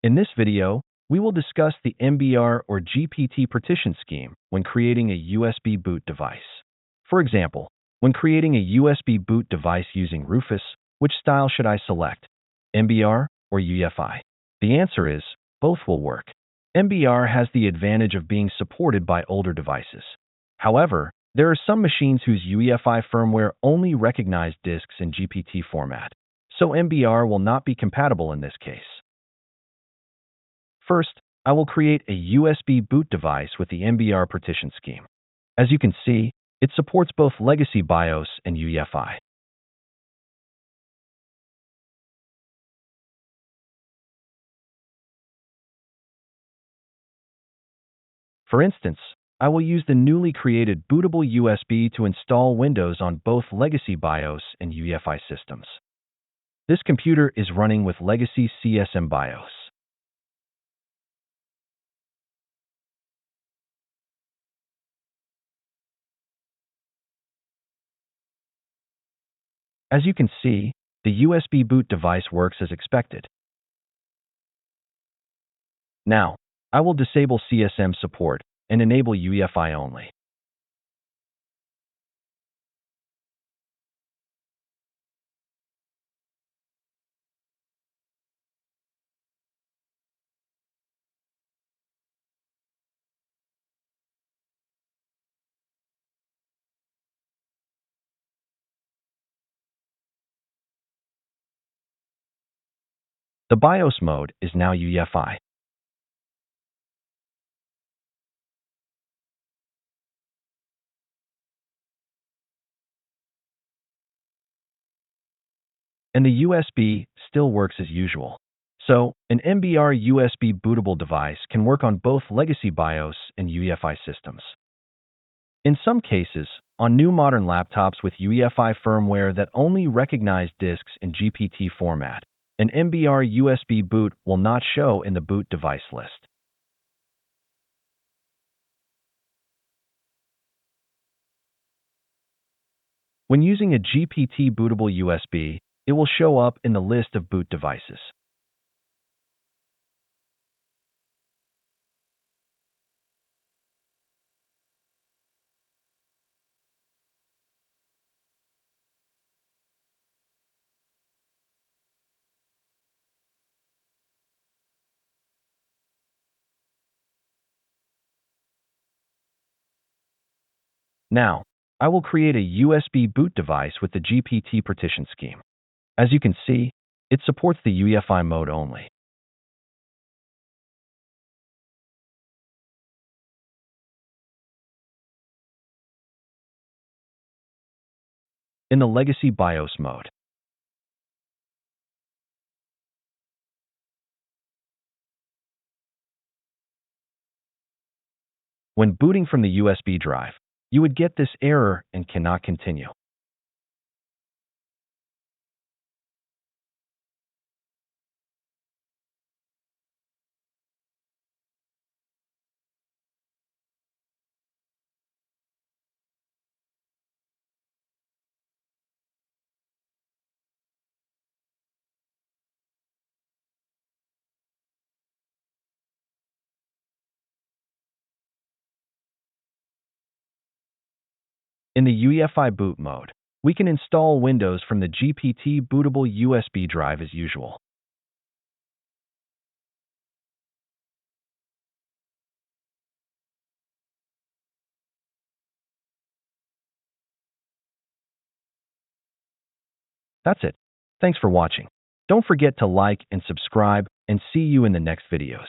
In this video, we will discuss the MBR or GPT partition scheme when creating a USB boot device. For example, when creating a USB boot device using Rufus, which style should I select, MBR or UEFI? The answer is, both will work. MBR has the advantage of being supported by older devices. However, there are some machines whose UEFI firmware only recognize disks in GPT format, so MBR will not be compatible in this case. First, I will create a USB boot device with the MBR partition scheme. As you can see, it supports both legacy BIOS and UEFI. For instance, I will use the newly created Bootable USB to install Windows on both legacy BIOS and UEFI systems. This computer is running with legacy CSM BIOS. As you can see, the USB boot device works as expected. Now, I will disable CSM support and enable UEFI only. The BIOS mode is now UEFI. And the USB still works as usual. So, an MBR USB bootable device can work on both legacy BIOS and UEFI systems. In some cases, on new modern laptops with UEFI firmware that only recognize disks in GPT format, an MBR USB boot will not show in the boot device list. When using a GPT bootable USB, it will show up in the list of boot devices. Now, I will create a USB boot device with the GPT partition scheme. As you can see, it supports the UEFI mode only. In the legacy BIOS mode, when booting from the USB drive, you would get this error and cannot continue. In the UEFI boot mode, we can install Windows from the GPT bootable USB drive as usual. That's it. Thanks for watching. Don't forget to like and subscribe, and see you in the next videos.